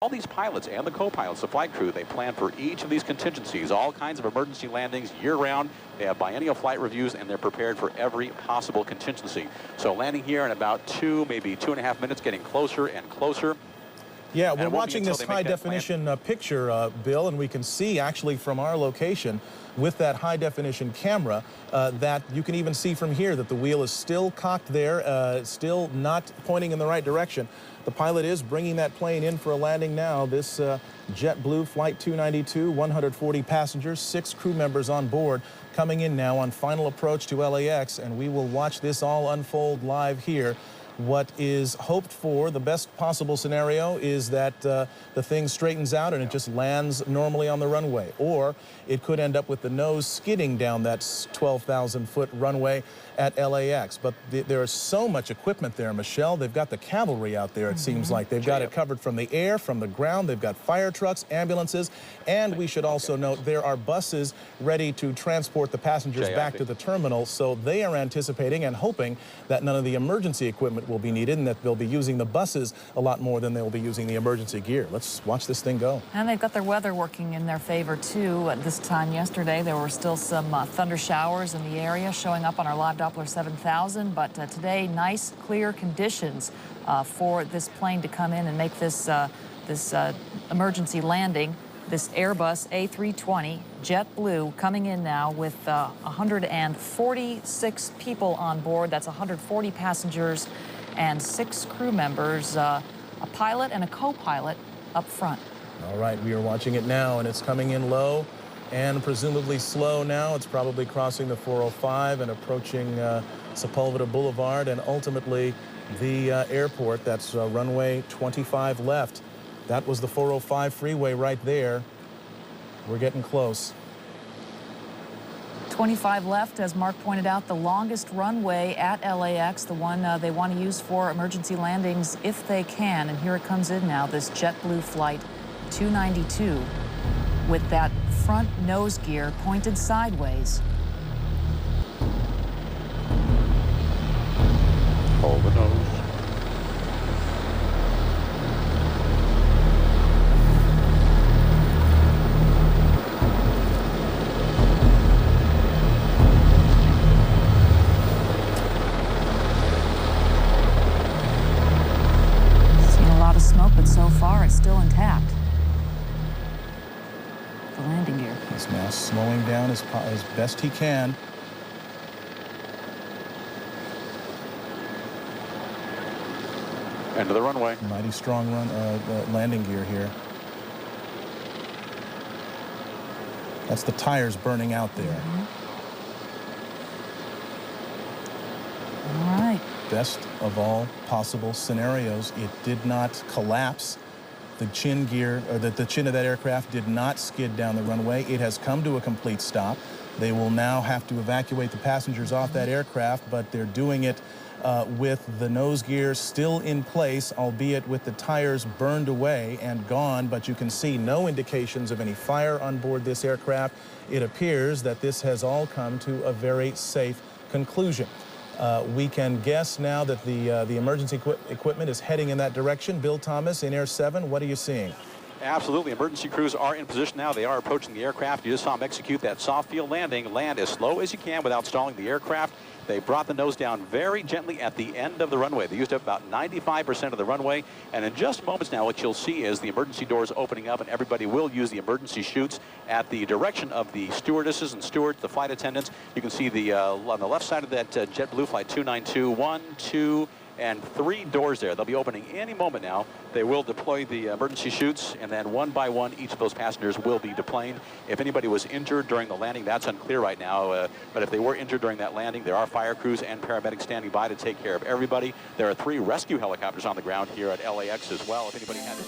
All these pilots and the co-pilots, the flight crew, they plan for each of these contingencies, all kinds of emergency landings year-round. They have biennial flight reviews, and they're prepared for every possible contingency. So landing here in about 2, maybe 2.5 minutes, getting closer and closer. Yeah, we're watching this high-definition picture, Bill, and we can see actually from our location with that high-definition camera that you can even see from here that the wheel is still cocked there, still not pointing in the right direction. The pilot is bringing that plane in for a landing now. This JetBlue Flight 292, 140 passengers, 6 crew members on board, coming in now on final approach to LAX, and we will watch this all unfold live here. What is hoped for, the best possible scenario, is that the thing straightens out and it just lands normally on the runway. Or it could end up with the nose skidding down that 12,000-foot runway at LAX. But there is so much equipment there, Michelle. They've got the cavalry out there, it seems like. They've got it covered from the air, from the ground. They've got fire trucks, ambulances. And we should also note there are buses ready to transport the passengers back to the terminal. So they are anticipating and hoping that none of the emergency equipment will be needed and that they'll be using the buses a lot more than they'll be using the emergency gear. Let's watch this thing go. And they've got their weather working in their favor, too. At this time yesterday, there were still some thunder showers in the area showing up on our live Doppler 7000. But today, nice, clear conditions for this plane to come in and make this, emergency landing. This Airbus A320 JetBlue coming in now with 146 people on board. That's 140 passengers and 6 crew members, a pilot and a co-pilot up front. All right, we are watching it now, and it's coming in low and presumably slow now. It's probably crossing the 405 and approaching Sepulveda Boulevard and ultimately the airport. That's runway 25 left. That was the 405 freeway right there. We're getting close. 25 left, as Mark pointed out, the longest runway at LAX, the one they want to use for emergency landings if they can. And here it comes in now, this JetBlue Flight 292 with that front nose gear pointed sideways. Hold the nose. Smoke, but so far it's still intact. The landing gear. He's now slowing down as best he can. End of the runway. Mighty strong landing gear here. That's the tires burning out there. All right. Best of all possible scenarios, it did not collapse. The chin gear, or the chin of that aircraft did not skid down the runway. It has come to a complete stop. They will now have to evacuate the passengers off that aircraft, but they're doing it with the nose gear still in place, albeit with the tires burned away and gone, but you can see no indications of any fire on board this aircraft. It appears that this has all come to a very safe conclusion. We can guess now that the emergency equipment is heading in that direction. Bill Thomas in Air 7, what are you seeing? Absolutely. Emergency crews are in position now. They are approaching the aircraft. You just saw them execute that soft field landing. Land as slow as you can without stalling the aircraft. They brought the nose down very gently at the end of the runway. They used up about 95% of the runway. And in just moments now, what you'll see is the emergency doors opening up, and everybody will use the emergency chutes at the direction of the stewardesses and stewards, the flight attendants. You can see the on the left side of that JetBlue Flight 292, 1, 2, and 3 doors there. They'll be opening any moment now. They will deploy the emergency chutes, and then one by one, each of those passengers will be deplaned. If anybody was injured during the landing, that's unclear right now. But if they were injured during that landing, there are fire crews and paramedics standing by to take care of everybody. There are 3 rescue helicopters on the ground here at LAX as well. If anybody had